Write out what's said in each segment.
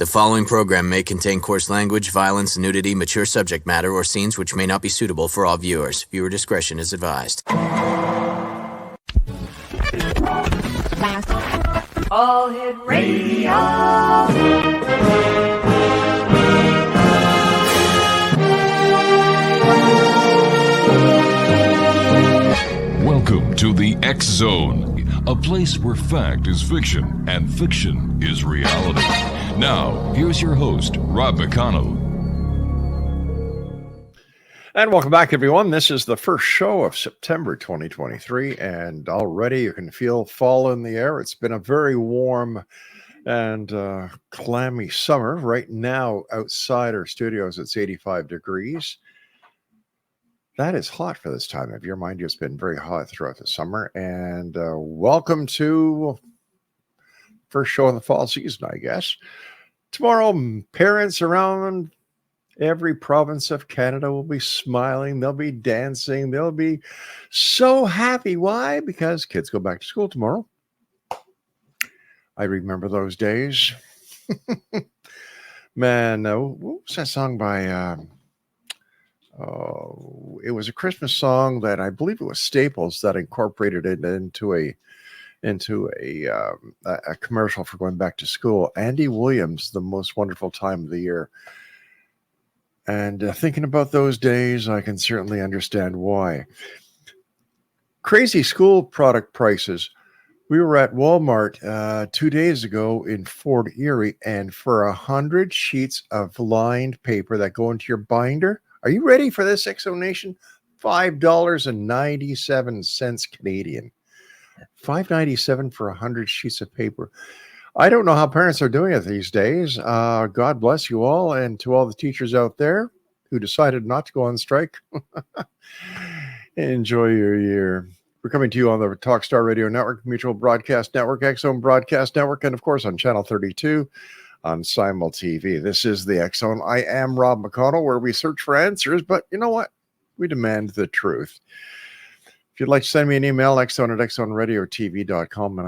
following program may contain coarse language, violence, nudity, mature subject matter, or scenes which may not be suitable for all viewers. Viewer discretion is advised. All Hit Radio. Welcome to the X Zone, a place where fact is fiction and fiction is reality. Now, here's your host, Rob McConnell. And welcome back, everyone. This is the first show of September 2023, and already you can feel fall in the air. It's been a very warm and clammy summer. Right now, outside our studios, it's 85 degrees. That is hot for this time of year. Mind you, it's been very hot throughout the summer. And welcome to first show of the fall season, I guess. Tomorrow, parents around every province of Canada will be smiling. They'll be dancing. They'll be so happy. Why? Because kids go back to school tomorrow. I remember those days. Man, what was that song by... it was a Christmas song that I believe it was Staples that incorporated it into a commercial for going back to school. Andy Williams, The Most Wonderful Time of the Year. And thinking about those days, I can certainly understand why. Crazy school product prices. We were at Walmart 2 days ago in Fort Erie, and for 100 sheets of lined paper that go into your binder, are you ready for this, Exo Nation? $5.97 Canadian. $5.97 for 100 sheets of paper. I don't know how parents are doing it these days. God bless you all, and to all the teachers out there who decided not to go on strike. Enjoy your year. We're coming to you on the Talkstar Radio Network, Mutual Broadcast Network, X-Zone Broadcast Network, and of course on Channel 32. On Simul TV. This is the X Zone. I am Rob McConnell, where we search for answers, but you know what? We demand the truth. If you'd like to send me an email, xzone@xzoneradiotv.com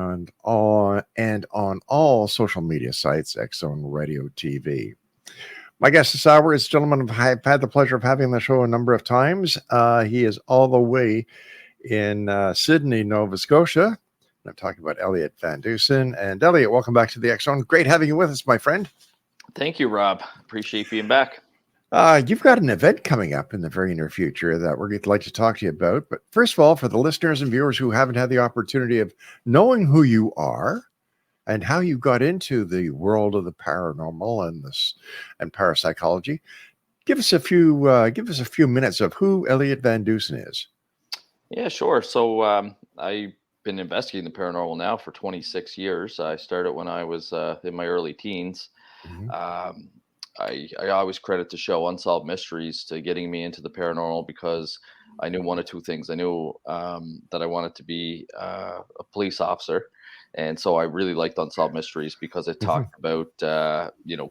and on all social media sites, X Zone Radio TV. My guest this hour is a gentleman I've had the pleasure of having on the show a number of times. He is all the way in Sydney, Nova Scotia. I'm talking about Elliott Van Dusen. And Elliott, welcome back to the X Zone. Great having you with us, my friend. Thank you, Rob. Appreciate being back. You've got an event coming up in the very near future that we're going to like to talk to you about. But first of all, for the listeners and viewers who haven't had the opportunity of knowing who you are and how you got into the world of the paranormal and parapsychology, give us a few minutes of who Elliott Van Dusen is. Yeah, sure. So I've been investigating the paranormal now for 26 years. I started when I was in my early teens. Mm-hmm. I always credit the show Unsolved Mysteries to getting me into the paranormal because I knew one of two things. I knew that I wanted to be a police officer. And so I really liked Unsolved Mysteries because it talked about,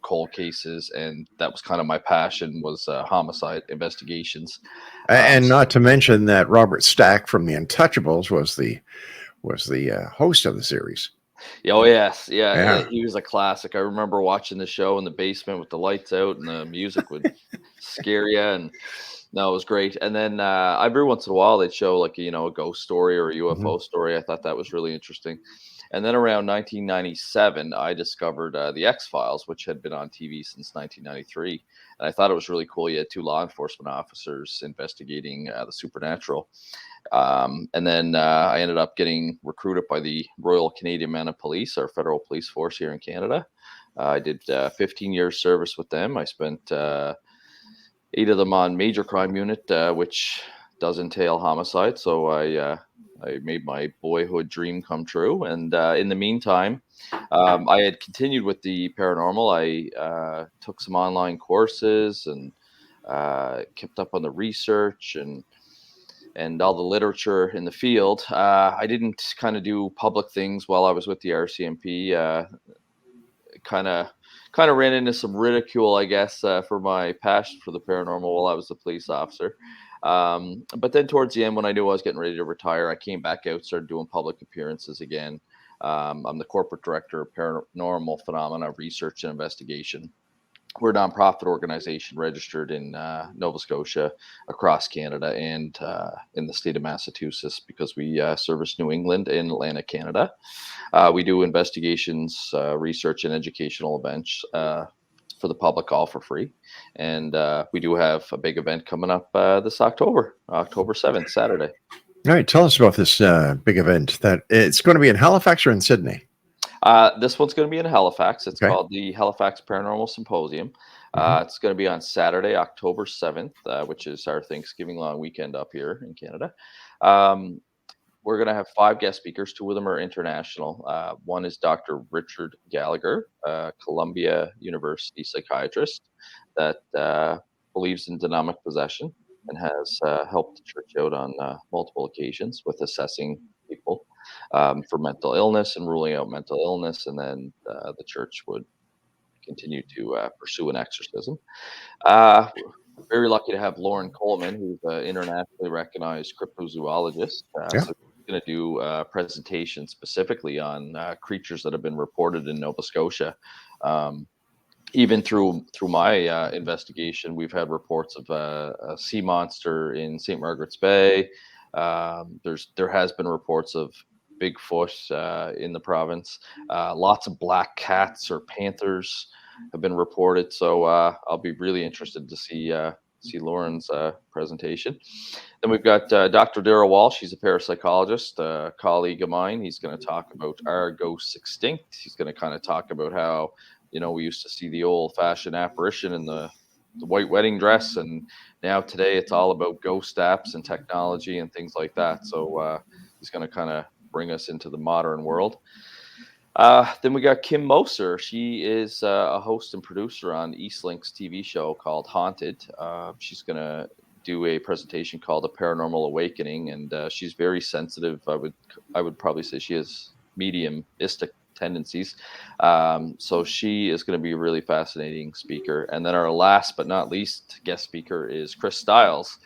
cold cases. And that was kind of my passion, was homicide investigations. And not to mention that Robert Stack from The Untouchables was the host of the series. Oh, yes. Yeah. He was a classic. I remember watching the show in the basement with the lights out and the music would scare you. And no, it was great. And then every once in a while they'd show like, a ghost story or a UFO story. I thought that was really interesting. And then around 1997, I discovered the X-Files, which had been on TV since 1993. And I thought it was really cool. You had two law enforcement officers investigating the supernatural. And then I ended up getting recruited by the Royal Canadian Mounted Police, our federal police force here in Canada. I did 15 years service with them. I spent 8 of them on major crime unit, which does entail homicide. So I made my boyhood dream come true. And in the meantime, I had continued with the paranormal. I took some online courses and kept up on the research and all the literature in the field. I didn't kind of do public things while I was with the RCMP. Kind of ran into some ridicule, I guess, for my passion for the paranormal while I was a police officer. But then towards the end, when I knew I was getting ready to retire, I came back out, started doing public appearances again. I'm the corporate director of Paranormal Phenomena Research and Investigation. We're a nonprofit organization registered in Nova Scotia, across Canada, and in the state of Massachusetts, because we service New England and Atlantic Canada. We do investigations, research, and educational events for the public, all for free. And we do have a big event coming up this October 7th, Saturday. All right, tell us about this big event. That it's going to be in Halifax or in Sydney? This one's going to be in Halifax. It's called the Halifax Paranormal Symposium. It's going to be on Saturday, October 7th, which is our Thanksgiving long weekend up here in Canada. We're going to have 5 guest speakers. 2 of them are international. One is Dr. Richard Gallagher, Columbia University psychiatrist that believes in demonic possession and has helped the church out on multiple occasions with assessing people for mental illness and ruling out mental illness, and then the church would continue to pursue an exorcism. Very lucky to have Lauren Coleman, who's an internationally recognized cryptozoologist. So we're going to do a presentation specifically on creatures that have been reported in Nova Scotia. Even through my investigation, we've had reports of a sea monster in St. Margaret's Bay. There has been reports of Bigfoot in the province. Lots of black cats or panthers have been reported. So I'll be really interested to see Lauren's presentation. Then we've got Dr. Darrell Walsh. He's a parapsychologist, a colleague of mine. He's going to talk about Are Ghosts Extinct? He's going to kind of talk about how, we used to see the old-fashioned apparition in the white wedding dress, and now today it's all about ghost apps and technology and things like that. So he's going to kind of bring us into the modern world. Then we got Kim Moser. She is a host and producer on Eastlink's TV show called Haunted. She's going to do a presentation called A Paranormal Awakening, and she's very sensitive. I would probably say she has mediumistic tendencies. So she is going to be a really fascinating speaker. And then our last but not least guest speaker is Chris Stiles.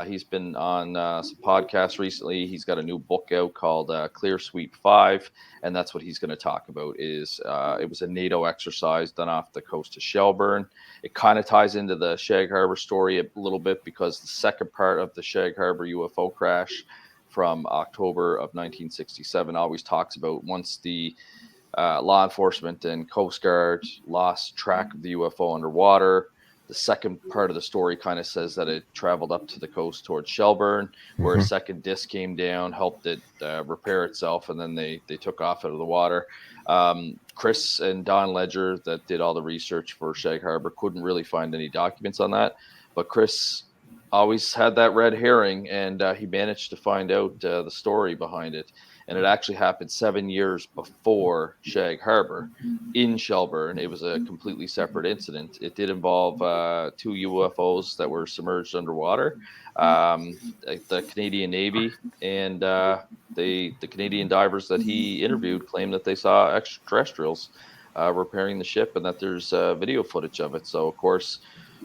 He's been on some podcasts recently. He's got a new book out called Clear Sweep 5, and that's what he's going to talk about. It was a NATO exercise done off the coast of Shelburne. It kind of ties into the Shag Harbor story a little bit, because the second part of the Shag Harbor UFO crash from October of 1967 always talks about once the law enforcement and Coast Guard lost track of the UFO underwater. The second part of the story kind of says that it traveled up to the coast towards Shelburne, where a second disc came down, helped it repair itself, and then they took off out of the water. Chris and Don Ledger, that did all the research for Shag Harbor, couldn't really find any documents on that. But Chris always had that red herring, and he managed to find out the story behind it. And it actually happened 7 years before Shag Harbor in Shelburne. It was a completely separate incident. It did involve 2 UFOs that were submerged underwater. The Canadian Navy and the Canadian divers that he interviewed claimed that they saw extraterrestrials repairing the ship, and that there's video footage of it. So, of course,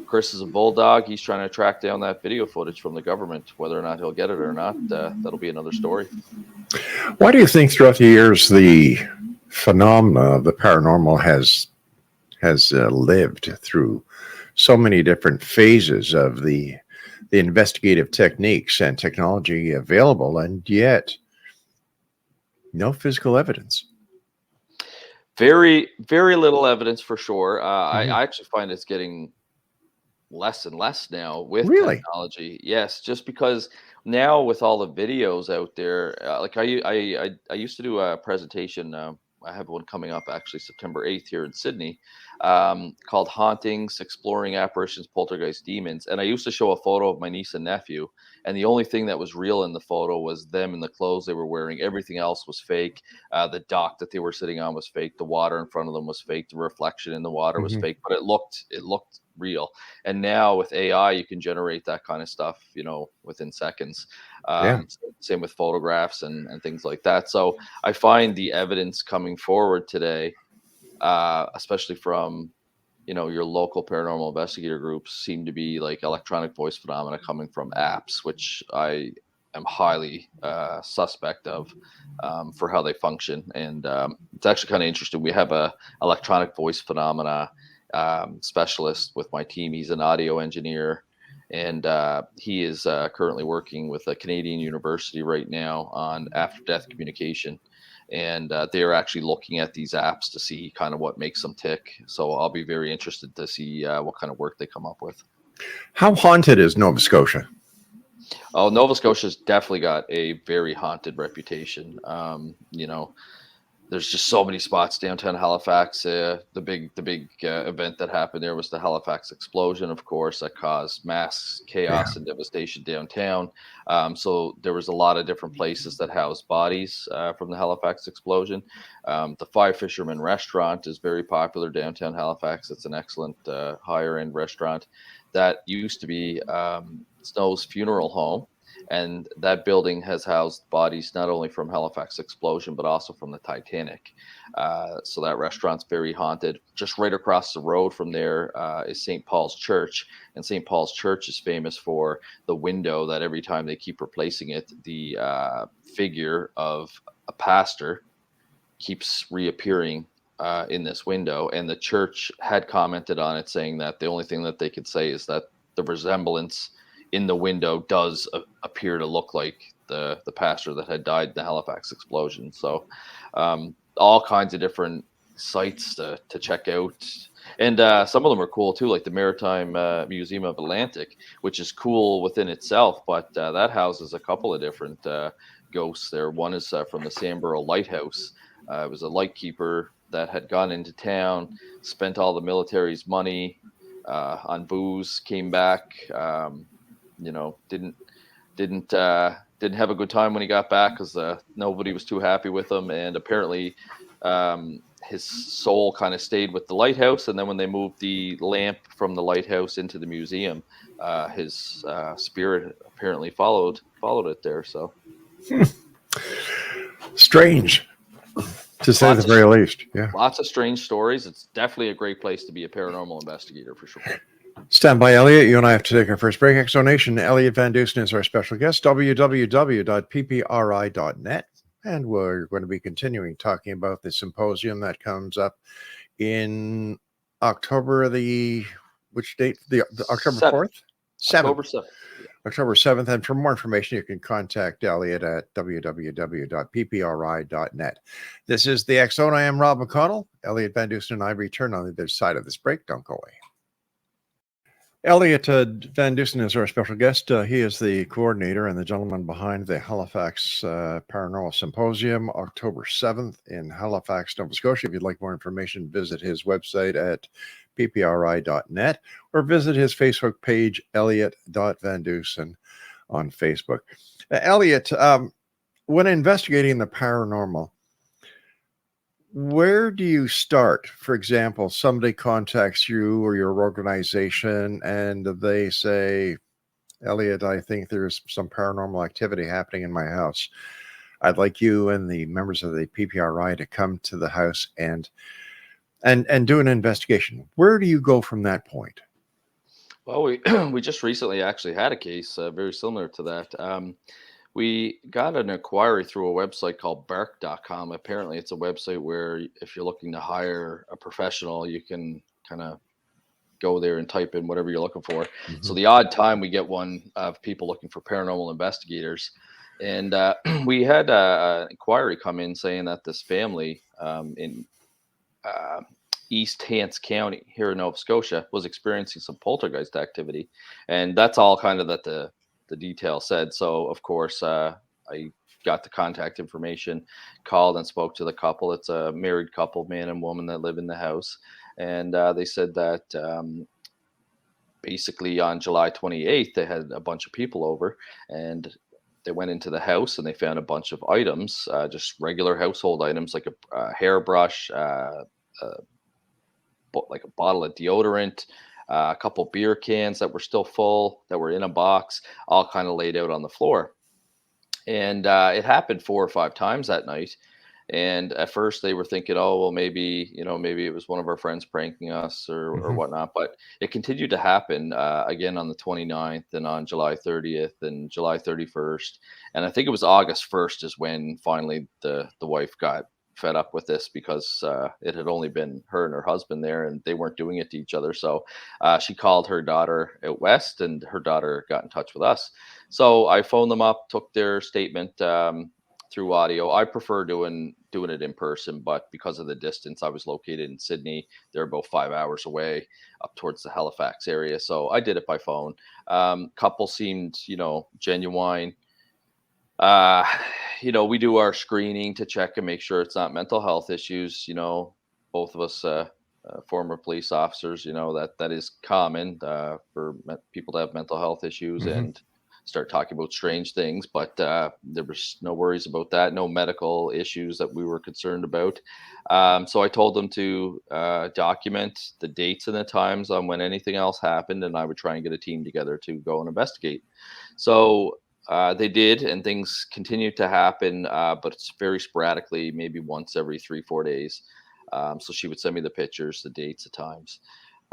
Chris is a bulldog. He's trying to track down that video footage from the government. Whether or not he'll get it or not, that'll be another story. Why do you think throughout the years the phenomena of the paranormal has lived through so many different phases of the investigative techniques and technology available, and yet no physical evidence? Very, very little evidence for sure. I actually find it's getting less and less now with technology. Yes, just because now with all the videos out there, like I used to do a presentation. I have one coming up actually September 8th here in Sydney, called Hauntings, Exploring Apparitions, Poltergeist, Demons. And I used to show a photo of my niece and nephew, and the only thing that was real in the photo was them in the clothes they were wearing. Everything else was fake. The dock that they were sitting on was fake. The water in front of them was fake. The reflection in the water was fake, but it looked real. And now with AI, you can generate that kind of stuff, within seconds. Same with photographs and things like that. So I find the evidence coming forward today, especially from, your local paranormal investigator groups, seem to be like electronic voice phenomena coming from apps, which I am highly suspect of for how they function. And it's actually kind of interesting. We have a electronic voice phenomena specialist with my team. He's an audio engineer, and he is currently working with a Canadian university right now on after-death communication. And they're actually looking at these apps to see kind of what makes them tick. So I'll be very interested to see what kind of work they come up with. How haunted is Nova Scotia? Oh, Nova Scotia's definitely got a very haunted reputation. There's just so many spots downtown Halifax. The big event that happened there was the Halifax explosion, of course, that caused mass chaos and devastation downtown. So there was a lot of different places that housed bodies from the Halifax explosion. The Five Fishermen restaurant is very popular downtown Halifax. It's an excellent higher end restaurant that used to be Snow's funeral home. And that building has housed bodies not only from Halifax explosion, but also from the Titanic. So that restaurant's very haunted. Just right across the road from there is St. Paul's Church. And St. Paul's Church is famous for the window that every time they keep replacing it, the figure of a pastor keeps reappearing in this window. And the church had commented on it, saying that the only thing that they could say is that the resemblance in the window does appear to look like the pastor that had died in the Halifax explosion. So all kinds of different sites to check out. And some of them are cool too, like the Maritime Museum of Atlantic, which is cool within itself, but that houses a couple of different ghosts there. One is from the Samborough Lighthouse. It was a lightkeeper that had gone into town, spent all the military's money on booze, came back, didn't have a good time when he got back because nobody was too happy with him. And apparently his soul kind of stayed with the lighthouse. And then when they moved the lamp from the lighthouse into the museum, his spirit apparently followed it there. So strange, to say the very least. Yeah, lots of strange stories. It's definitely a great place to be a paranormal investigator for sure. Stand by, Elliott. You and I have to take our first break. Exonation. Elliott Van Dusen is our special guest. www.ppri.net. And we're going to be continuing talking about the symposium that comes up in October, which date? The October 4th? 7th. October 7th. Yeah. October 7th. And for more information, you can contact Elliott at www.ppri.net. This is the X Zone. I am Rob McConnell. Elliott Van Dusen and I return on the other side of this break. Don't go away. Elliott Van Dusen is our special guest. He is the coordinator and the gentleman behind the Halifax Paranormal Symposium, October 7th in Halifax, Nova Scotia. If you'd like more information, visit his website at ppri.net or visit his Facebook page, Elliott.Van Dusen, on Facebook. Elliott, when investigating the paranormal, where do you start? For example, somebody contacts you or your organization and they say, Elliott, I think there's some paranormal activity happening in my house. I'd like you and the members of the PPRI to come to the house and do an investigation. Where do you go from that point? Well, we just recently actually had a case very similar to that. We got an inquiry through a website called bark.com. Apparently, it's a website where if you're looking to hire a professional, you can kind of go there and type in whatever you're looking for. Mm-hmm. So the odd time we get one of people looking for paranormal investigators. And we had an inquiry come in saying that this family in East Hants County here in Nova Scotia was experiencing some poltergeist activity. And that's all kind of that the detail said. So of course I got the contact information, called and spoke to the couple. It's a married couple, man and woman, that live in the house. And they said that basically on July 28th, they had a bunch of people over and they went into the house and they found a bunch of items, just regular household items like a hairbrush, like a bottle of deodorant, a couple beer cans that were still full, that were in a box, all kind of laid out on the floor. And it happened 4 or 5 times that night. And at first they were thinking, oh, well, maybe, maybe it was one of our friends pranking us or Hmm. whatnot. But it continued to happen again on the 29th and on July 30th and July 31st. And I think it was August 1st is when finally the wife got fed up with this, because it had only been her and her husband there and they weren't doing it to each other. So she called her daughter out west, and her daughter got in touch with us. So I phoned them up, took their statement through audio. I prefer doing it in person, but because of the distance, I was located in Sydney. They're about 5 hours away, up towards the Halifax area. So I did it by phone. Couple seemed, genuine. uh we do our screening to check and make sure it's not mental health issues. Both of us former police officers, that is common for people to have mental health issues Hmm. and start talking about strange things. But there was no worries about that, no medical issues that we were concerned about. So I told them to document the dates and the times on when anything else happened, and I would try and get a team together to go and investigate. So they did, and things continued to happen, but it's very sporadically, maybe once every 3, 4 days. So she would send me the pictures, the dates, the times.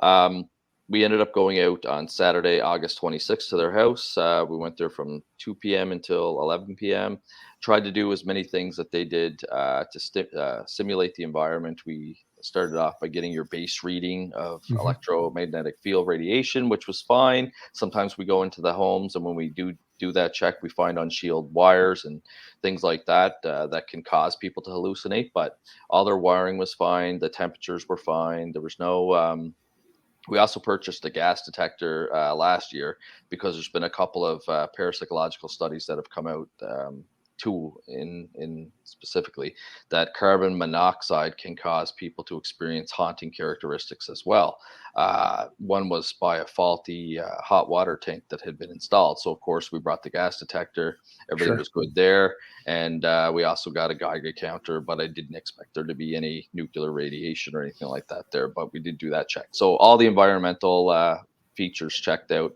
Um, we ended up going out on Saturday, August 26th, to their house. We went there from 2 p.m. until 11 p.m. Tried to do as many things that they did to simulate the environment. We started off by getting your base reading of Hmm. electromagnetic field radiation, which was fine. Sometimes we go into the homes, and when we do that check, we find unshielded wires and things like that that can cause people to hallucinate. But all their wiring was fine. The temperatures were fine. There was no. We also purchased a gas detector last year, because there's been a couple of parapsychological studies that have come out. Two in specifically, that carbon monoxide can cause people to experience haunting characteristics as well. One was by a faulty hot water tank that had been installed. So of course we brought the gas detector. Everything Sure. was good there, and we also got a Geiger counter. But I didn't expect there to be any nuclear radiation or anything like that there. But we did do that check. So all the environmental features checked out.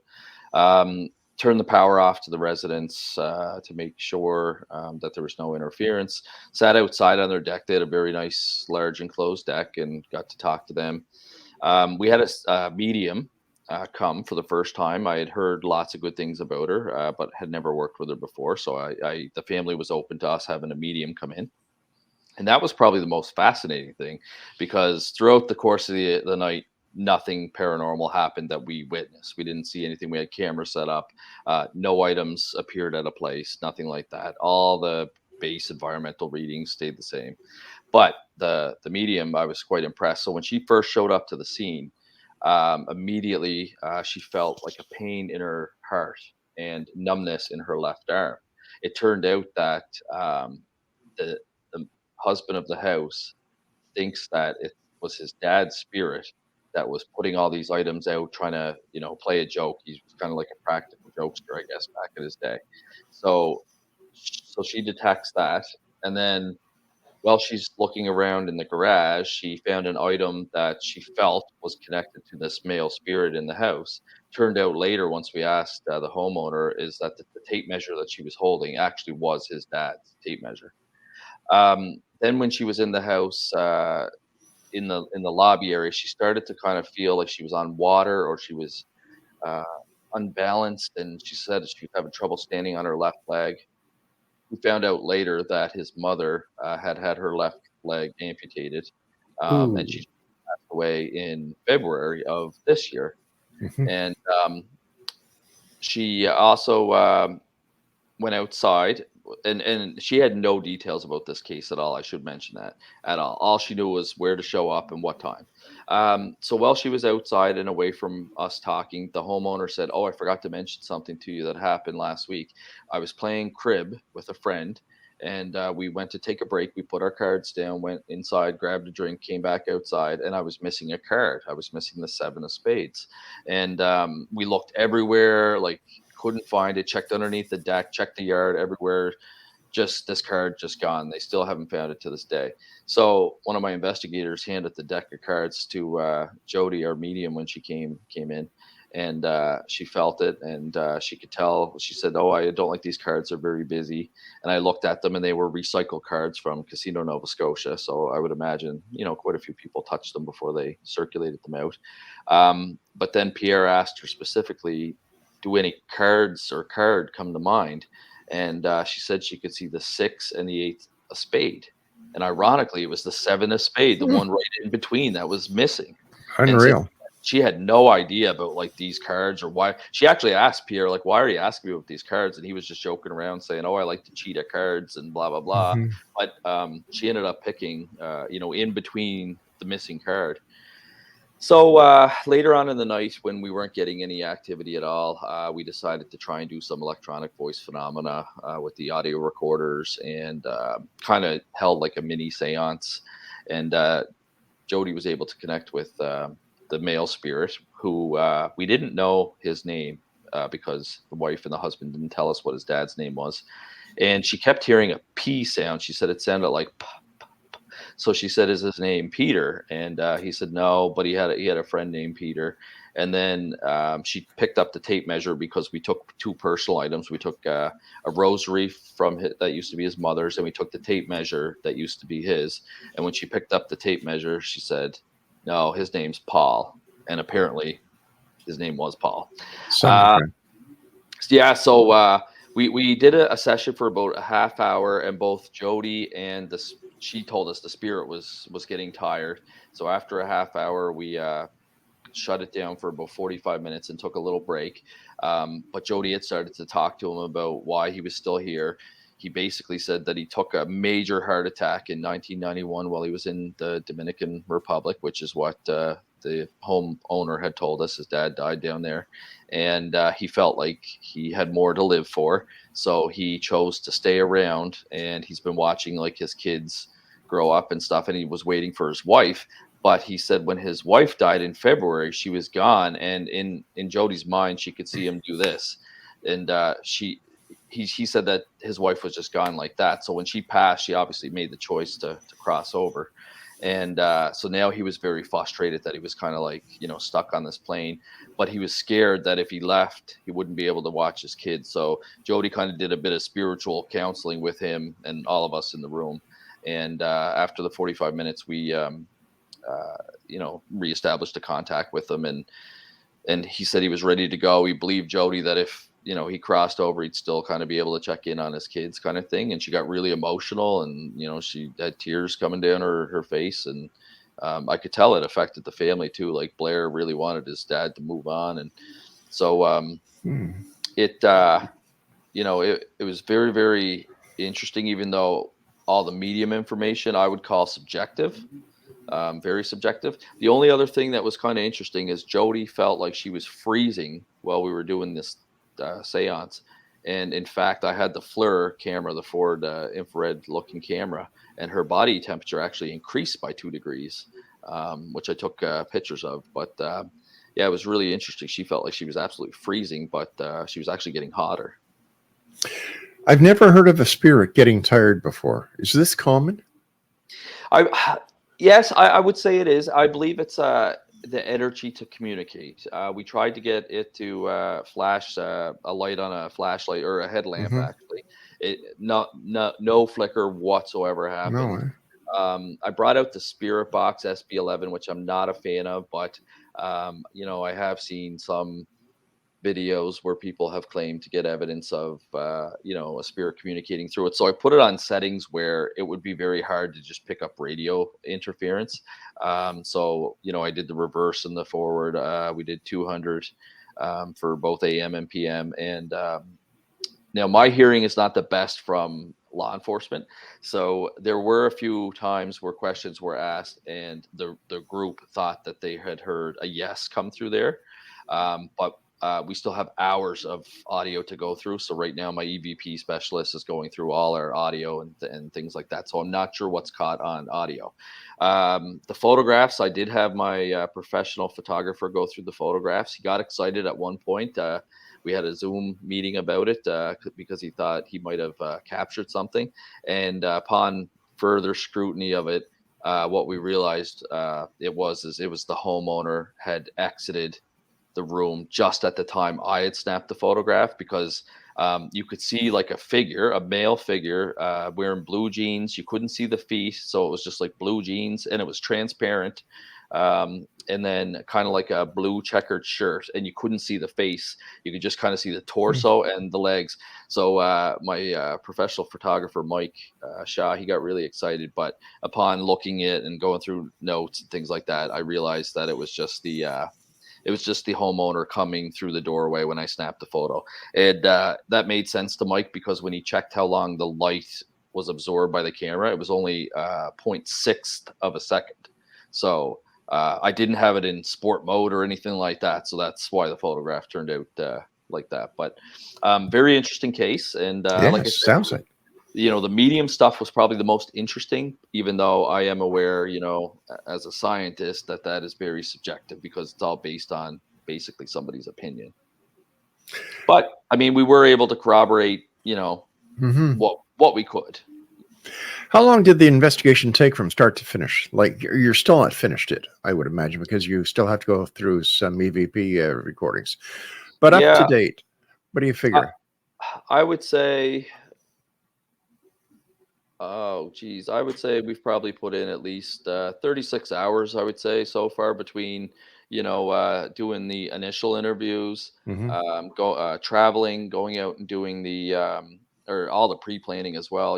Um, Turned the power off to the residents to make sure that there was no interference. Sat outside on their deck. They had a very nice, large enclosed deck, and got to talk to them. We had a medium come for the first time. I had heard lots of good things about her, but had never worked with her before. So the family was open to us having a medium come in. And that was probably the most fascinating thing, because throughout the course of the night, nothing paranormal happened that we witnessed. We didn't see anything. We had cameras set up. No items appeared at a place, nothing like that. All the base environmental readings stayed the same. But the medium, I was quite impressed. So when she first showed up to the scene, immediately she felt like a pain in her heart and numbness in her left arm. It turned out that the husband of the house thinks that it was his dad's spirit that was putting all these items out, trying to, play a joke. He was kind of like a practical jokester, I guess, back in his day. So, so she detects that, and then while she's looking around in the garage, she found an item that she felt was connected to this male spirit in the house. Turned out later, once we asked the homeowner, is that the tape measure that she was holding actually was his dad's tape measure. Then when she was in the house, in the lobby area, she started to kind of feel like she was on water, or she was uh, unbalanced, and she said that she was having trouble standing on her left leg. We found out later that his mother had had her left leg amputated, and she Ooh. passed away in February of this year. Hmm. And she also went outside, and she had no details about this case at all. I should mention that at all. All she knew was where to show up and what time. So while she was outside and away from us talking, the homeowner said, "Oh, I forgot to mention something to you that happened last week. I was playing crib with a friend." And we went to take a break. We put our cards down, went inside, grabbed a drink, came back outside, and I was missing a card. I was missing the seven of spades. And we looked everywhere, like couldn't find it, checked underneath the deck, checked the yard, everywhere, just this card just gone. They still haven't found it to this day. So one of my investigators handed the deck of cards to Jody, our medium, when she came in, and she felt it, and she could tell. She said, "Oh, I don't like these cards. They're very busy." And I looked at them, and they were recycled cards from Casino Nova Scotia. So I would imagine, quite a few people touched them before they circulated them out. But then Pierre asked her specifically, "Do any cards or card come to mind?" And she said she could see the 6 and the 8 of spade. And ironically, it was the 7 of spade, the one right in between, that was missing. Unreal. She had no idea about like these cards or why. She actually asked Pierre, like, "Why are you asking me about these cards?" And he was just joking around saying, "Oh, I like to cheat at cards and blah, blah, blah." Mhm. But she ended up picking, in between the missing card. So later on in the night, when we weren't getting any activity at all, we decided to try and do some electronic voice phenomena with the audio recorders, and kind of held like a mini seance. And Jody was able to connect with the male spirit, who we didn't know his name because the wife and the husband didn't tell us what his dad's name was. And she kept hearing a P sound. She said it sounded like p. So she said, "Is his name Peter?" And he said no, but he had a friend named Peter. And then she picked up the tape measure because we took 2 personal items. We took a rosary from that used to be his mother's, and we took the tape measure that used to be his. And when she picked up the tape measure, she said, "No, his name's Paul." And apparently his name was Paul. Yeah, so we did a session for about a half hour, and both Jody and she told us the spirit was getting tired. So after a half hour, we shut it down for about 45 minutes and took a little break. But Jody had started to talk to him about why he was still here. He basically said that he took a major heart attack in 1991 while he was in the Dominican Republic, which is what the home owner had told us. His dad died down there, and he felt like he had more to live for. So he chose to stay around, and he's been watching like his kids grow up and stuff, and he was waiting for his wife. But he said when his wife died in February, she was gone, and in Jody's mind, she could see him do this. And he said that his wife was just gone like that. So when she passed, she obviously made the choice to cross over. And so now he was very frustrated that he was kind of like, stuck on this plane, but he was scared that if he left, he wouldn't be able to watch his kids. So Jody kind of did a bit of spiritual counseling with him and all of us in the room. And after the 45 minutes, we, reestablished a contact with him, and he said he was ready to go. He believed Jody that if, he crossed over, he'd still kind of be able to check in on his kids kind of thing. And she got really emotional, and, she had tears coming down her face. And I could tell it affected the family too. Like Blair really wanted his dad to move on. And so it was very, very interesting, even though all the medium information I would call subjective. Very subjective. The only other thing that was kind of interesting is Jody felt like she was freezing while we were doing this seance. And in fact, I had the FLIR camera, the forward infrared looking camera, and her body temperature actually increased by 2 degrees, which I took pictures of. But it was really interesting. She felt like she was absolutely freezing, but she was actually getting hotter. I've never heard of a spirit getting tired before. Is this common? Yes, I would say it is. I believe it's the energy to communicate. We tried to get it to flash a light on a flashlight or a headlamp. Actually, no flicker whatsoever happened. No. I brought out the Spirit Box SB11, which I'm not a fan of, but I have seen some videos where people have claimed to get evidence of a spirit communicating through it. So I put it on settings where it would be very hard to just pick up radio interference. So I did the reverse and the forward. We did 200 for both AM and PM. And now my hearing is not the best from law enforcement. So there were a few times where questions were asked and the group thought that they had heard a yes come through there. But we still have hours of audio to go through. So right now my EVP specialist is going through all our audio and things like that. So I'm not sure what's caught on audio. The photographs, I did have my professional photographer go through the photographs. He got excited at one point. We had a Zoom meeting about it because he thought he might have captured something. And upon further scrutiny of it, what we realized it was the homeowner had exited the room just at the time I had snapped the photograph, because you could see like a male figure wearing blue jeans. You couldn't see the feet, so it was just like blue jeans, and it was transparent, and then kind of like a blue checkered shirt, and you couldn't see the face. You could just kind of see the torso and the legs. So my professional photographer, Mike Shaw, he got really excited, but upon looking at it and going through notes and things like that, I realized that it was just the homeowner coming through the doorway when I snapped the photo. And that made sense to Mike, because when he checked how long the light was absorbed by the camera, it was only 0.6 of a second. So I didn't have it in sport mode or anything like that. So that's why the photograph turned out like that. But very interesting case. And like I said, sounds like. The medium stuff was probably the most interesting, even though I am aware, as a scientist, that is very subjective, because it's all based on basically somebody's opinion. But I mean, we were able to corroborate, what we could. How long did the investigation take from start to finish? Like, you're still not finished it, I would imagine, because you still have to go through some EVP recordings. But up to date, what do you figure? I would say... Oh, geez. I would say we've probably put in at least 36 hours, I would say, so far, between, doing the initial interviews, traveling, going out and doing or all the pre-planning as well.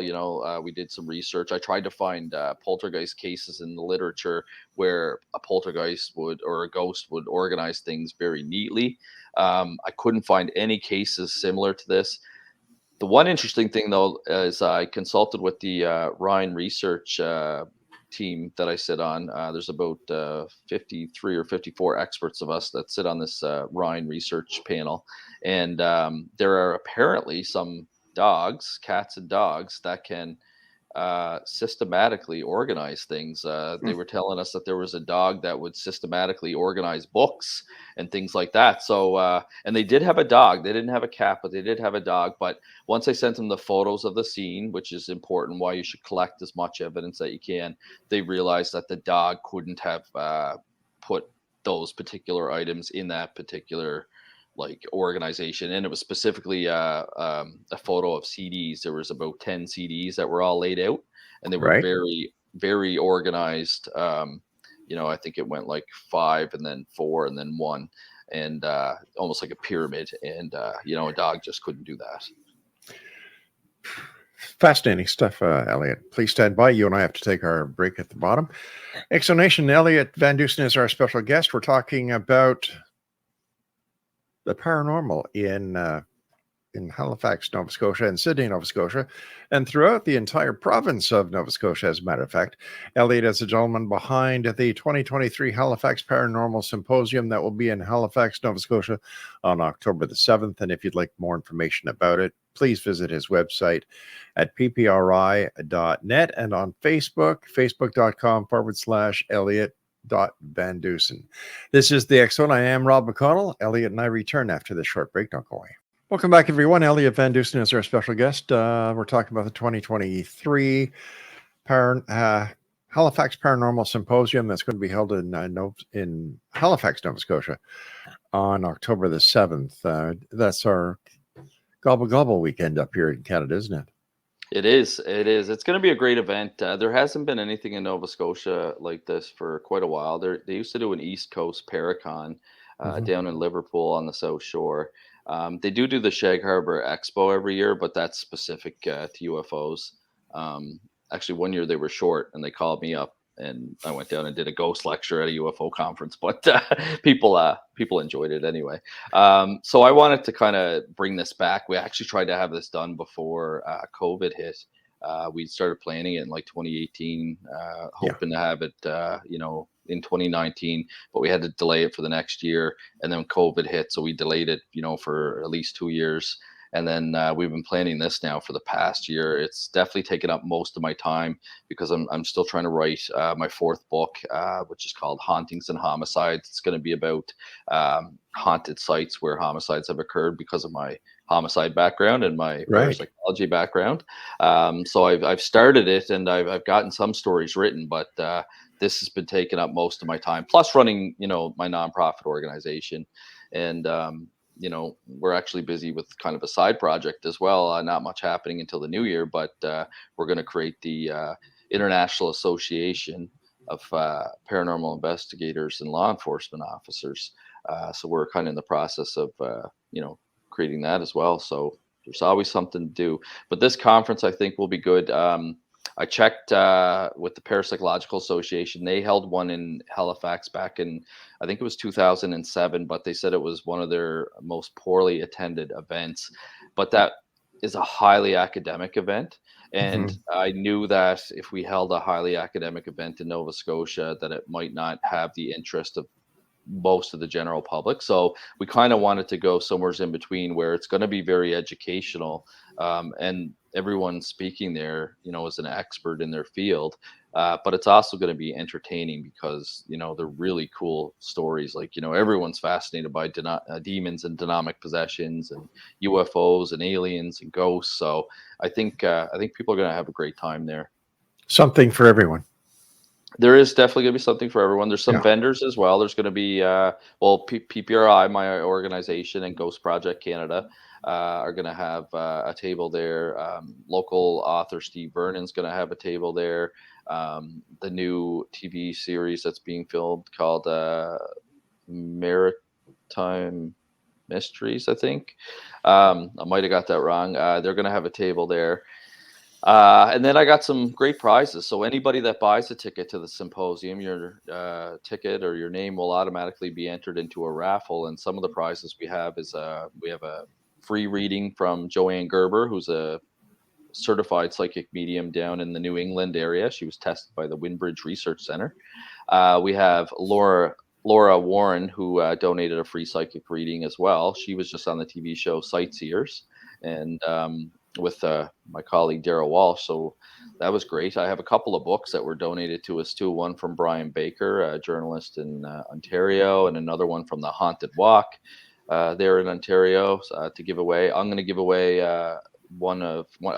We did some research. I tried to find poltergeist cases in the literature where a poltergeist or a ghost would organize things very neatly. I couldn't find any cases similar to this. The one interesting thing, though, is I consulted with the Rhine research team that I sit on. There's about 53 or 54 experts of us that sit on this Rhine research panel. And there are apparently some cats and dogs, that can systematically organize things. They were telling us that there was a dog that would systematically organize books and things like that. So, and they did have a dog. They didn't have a cat, but they did have a dog. But once I sent them the photos of the scene, which is important, why you should collect as much evidence that you can, they realized that the dog couldn't have put those particular items in that particular organization. And it was specifically a photo of CDs. There was about 10 CDs that were all laid out, and they were very, very organized. I think it went like 5 and then 4 and then 1, and almost like a pyramid. And a dog just couldn't do that. Fascinating stuff, Elliott. Please stand by. You and I have to take our break at the bottom. Exonation, Elliott Van Dusen is our special guest. We're talking about the paranormal in Halifax, Nova Scotia, and Sydney, Nova Scotia, and throughout the entire province of Nova Scotia, as a matter of fact. Elliott is the gentleman behind the 2023 Halifax Paranormal Symposium that will be in Halifax, Nova Scotia on October the 7th. And if you'd like more information about it, please visit his website at ppri.net, and on Facebook, facebook.com/Elliott Van Dusen. This is the X Zone. I am Rob McConnell. Elliott and I return after this short break. Don't go away. Welcome back, everyone. Elliott Van Dusen is our special guest. We're talking about the 2023 Halifax Paranormal Symposium that's going to be held in Halifax, Nova Scotia on October the 7th. That's our gobble weekend up here in Canada, isn't it? It is. It's going to be a great event. There hasn't been anything in Nova Scotia like this for quite a while. They used to do an East Coast Paracon down in Liverpool on the South Shore. They do the Shag Harbor Expo every year, but that's specific to UFOs. Actually, one year they were short, and they called me up, and I went down and did a ghost lecture at a UFO conference. But people enjoyed it anyway. So I wanted to kind of bring this back. We actually tried to have this done before COVID hit. We started planning it in 2018, hoping to have it, in 2019, but we had to delay it for the next year, and then COVID hit, so we delayed it, for at least 2 years. And then we've been planning this now for the past year. It's definitely taken up most of my time because I'm still trying to write my fourth book, which is called Hauntings and Homicides. It's going to be about haunted sites where homicides have occurred because of my homicide background and my parapsychology background. So I've started it, and I've gotten some stories written, but this has been taking up most of my time. Plus running, my nonprofit organization, and we're actually busy with kind of a side project as well. Not much happening until the new year, but we're going to create the International Association of Paranormal Investigators and Law Enforcement Officers. So we're kind of in the process of, creating that as well. So there's always something to do. But this conference, I think, will be good. I checked with the Parapsychological Association. They held one in Halifax back in, I think it was 2007, but they said it was one of their most poorly attended events. But that is a highly academic event. And I knew that if we held a highly academic event in Nova Scotia, that it might not have the interest of most of the general public. So we kind of wanted to go somewhere in between, where it's going to be very educational, and everyone speaking there, is an expert in their field, but it's also going to be entertaining because, they're really cool stories. Like, everyone's fascinated by demons and demonic possessions and UFOs and aliens and ghosts. So I think people are going to have a great time there. Something for everyone. There is definitely going to be something for everyone. There's some vendors as well. There's going to be, PPRI, my organization, and Ghost Project Canada are going to have a table there. Local author Steve Vernon's going to have a table there. The new TV series that's being filmed called Maritime Mysteries, I think. I might have got that wrong. They're going to have a table there. And then I got some great prizes. So anybody that buys a ticket to the symposium, your ticket or your name will automatically be entered into a raffle. And some of the prizes we have is we have a free reading from Joanne Gerber, who's a certified psychic medium down in the New England area. She was tested by the Windbridge Research Center. We have Laura Warren, who donated a free psychic reading as well. She was just on the TV show Sightseers, and with my colleague Daryl Walsh. So that was great. I have a couple of books that were donated to us too. One from Brian Baker, a journalist in Ontario, and another one from the Haunted Walk there in Ontario to give away. I'm going to give away a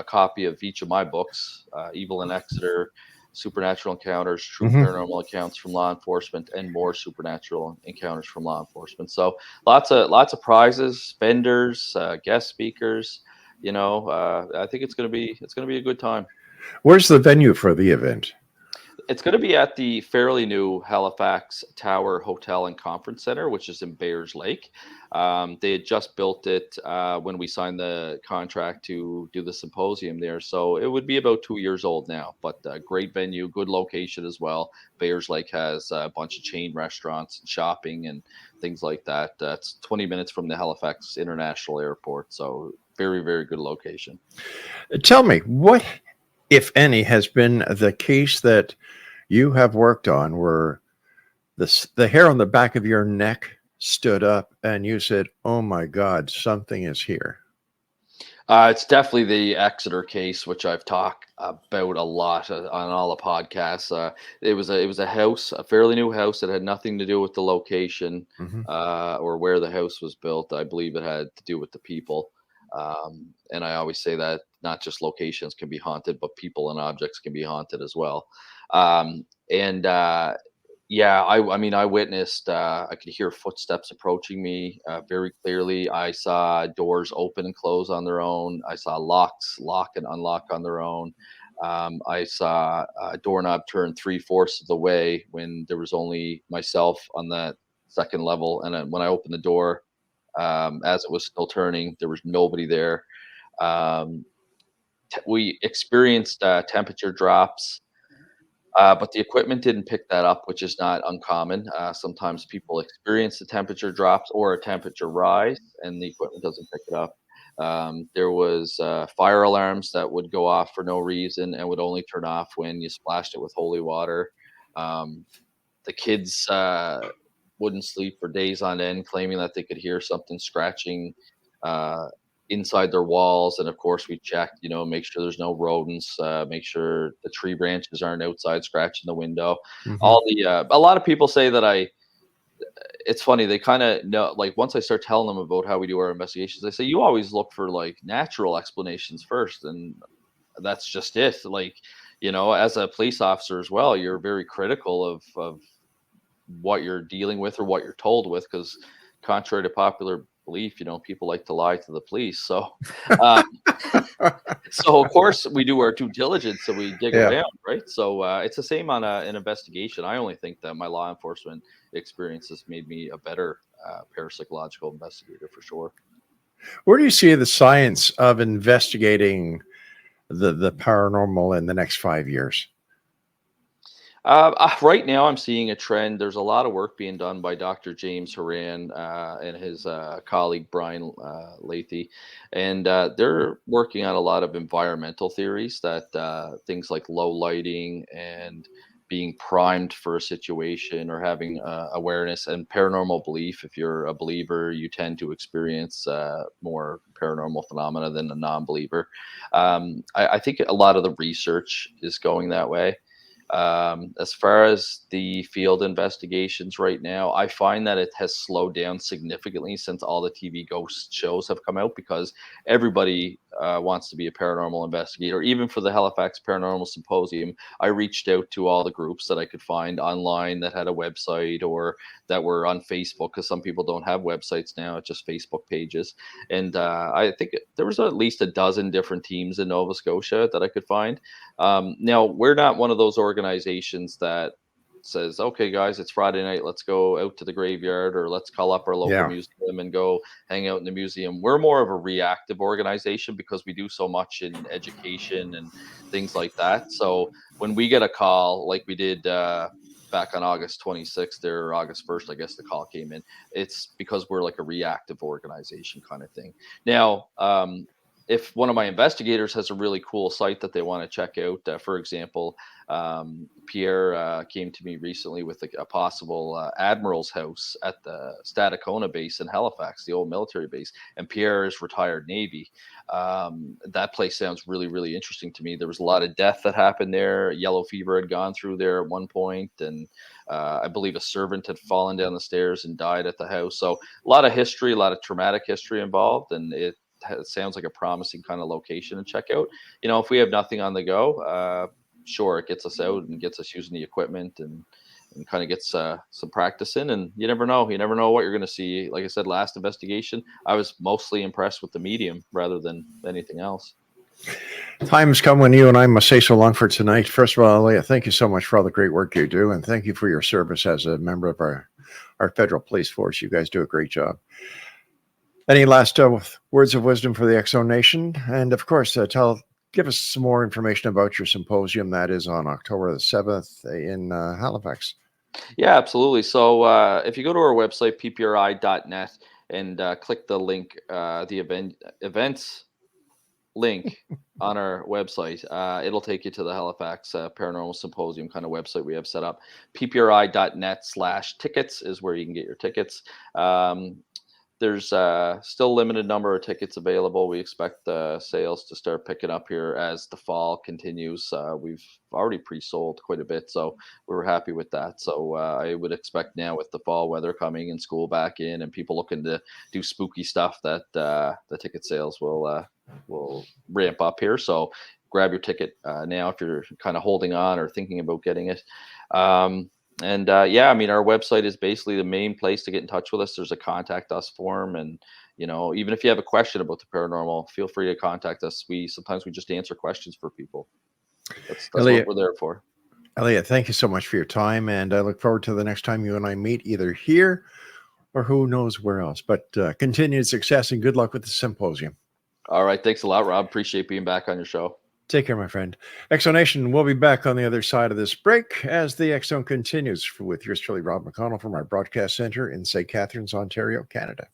copy of each of my books, Evil in Exeter, Supernatural Encounters, True Paranormal Accounts from Law Enforcement, and More Supernatural Encounters from Law Enforcement. So lots of prizes, vendors, guest speakers. I think it's going to be a good time. Where's the venue for the event? It's going to be at the fairly new Halifax Tower Hotel and Conference Center, which is in Bayers Lake. They had just built it when we signed the contract to do the symposium there. So it would be about 2 years old now, but great venue, good location as well. Bayers Lake has a bunch of chain restaurants and shopping and things like that. It's 20 minutes from the Halifax International Airport. So very, very good location. Tell me, what, if any, has been the case that you have worked on where the hair on the back of your neck stood up and you said, oh my God, something is here? It's definitely the Exeter case, which I've talked about a lot on all the podcasts. It was a house, a fairly new house that had nothing to do with the location or where the house was built. I believe it had to do with the people. And I always say that not just locations can be haunted, but people and objects can be haunted as well. I witnessed, I could hear footsteps approaching me very clearly. I saw doors open and close on their own. I saw locks lock and unlock on their own. I saw a doorknob turn 3/4 of the way when there was only myself on that second level. And when I opened the door, as it was still turning, there was nobody there. We experienced temperature drops, but the equipment didn't pick that up, which is not uncommon. Sometimes people experience the temperature drops or a temperature rise, and the equipment doesn't pick it up. There was fire alarms that would go off for no reason and would only turn off when you splashed it with holy water. the kids wouldn't sleep for days on end, claiming that they could hear something scratching inside their walls. And of course, we checked, make sure there's no rodents, make sure the tree branches aren't outside scratching the window. A lot of people say that it's funny, they kind of know, like once I start telling them about how we do our investigations, they say you always look for like natural explanations first, and that's just it. Like, as a police officer as well, you're very critical of what you're dealing with or what you're told with, because contrary to popular belief, people like to lie to the police. So so of course we do our due diligence, so we dig around, right? So it's the same on an investigation. I only think that my law enforcement experience has made me a better parapsychological investigator for sure. Where do you see the science of investigating the paranormal in the next 5 years? Right now, I'm seeing a trend. There's a lot of work being done by Dr. James Horan and his colleague Brian Lathy, and they're working on a lot of environmental theories, that things like low lighting and being primed for a situation, or having awareness and paranormal belief. If you're a believer, you tend to experience more paranormal phenomena than a non-believer. I think a lot of the research is going that way. As far as the field investigations right now, I find that it has slowed down significantly since all the TV ghost shows have come out, because everybody wants to be a paranormal investigator. Even for the Halifax Paranormal Symposium, I reached out to all the groups that I could find online that had a website or that were on Facebook, because some people don't have websites now, it's just Facebook pages. And I think there was at least a dozen different teams in Nova Scotia that I could find. Now, we're not one of those organizations that says, okay, guys, it's Friday night, let's go out to the graveyard, or let's call up our local museum and go hang out in the museum. We're more of a reactive organization, because we do so much in education and things like that. So when we get a call, like we did back on August 26th or August 1st, I guess the call came in, it's because we're like a reactive organization kind of thing. Now, if one of my investigators has a really cool site that they want to check out, for example, Pierre came to me recently with a possible admiral's house at the Stadacona base in Halifax, the old military base, and Pierre is retired Navy. That place sounds really, really interesting to me. There was a lot of death that happened there. Yellow fever had gone through there at one point, and I believe a servant had fallen down the stairs and died at the house. So a lot of history, a lot of traumatic history involved, and it sounds like a promising kind of location to check out. If we have nothing on the go, sure, it gets us out and gets us using the equipment and kind of gets some practice in. And you never know what you're going to see. Like I said, last investigation, I was mostly impressed with the medium rather than anything else. Time has come when you and I must say so long for tonight. First of all, Elliott, thank you so much for all the great work you do, and thank you for your service as a member of our federal police force. You guys do a great job. Any last words of wisdom for the X-Zone Nation? And of course, give us some more information about your symposium that is on October the 7th in Halifax. Yeah, absolutely. So if you go to our website, ppri.net, and click the link, the events link on our website, it'll take you to the Halifax Paranormal Symposium kind of website we have set up. ppri.net/tickets is where you can get your tickets. There's still a limited number of tickets available. We expect sales to start picking up here as the fall continues. We've already pre-sold quite a bit, so we were happy with that. So I would expect now, with the fall weather coming and school back in and people looking to do spooky stuff, that the ticket sales will ramp up here. So grab your ticket now if you're kind of holding on or thinking about getting it. And our website is basically the main place to get in touch with us. There's a contact us form, and even if you have a question about the paranormal, feel free to contact us. Sometimes we just answer questions for people. That's Elliott, what we're there for. Elliott, thank you so much for your time, and I look forward to the next time you and I meet, either here or who knows where else. But continued success and good luck with the symposium. All right, thanks a lot, Rob. Appreciate being back on your show. Take care, my friend. X-Zone Nation, we'll be back on the other side of this break as the X-Zone continues with yours truly, Rob McConnell, from our broadcast center in St. Catharines, Ontario, Canada.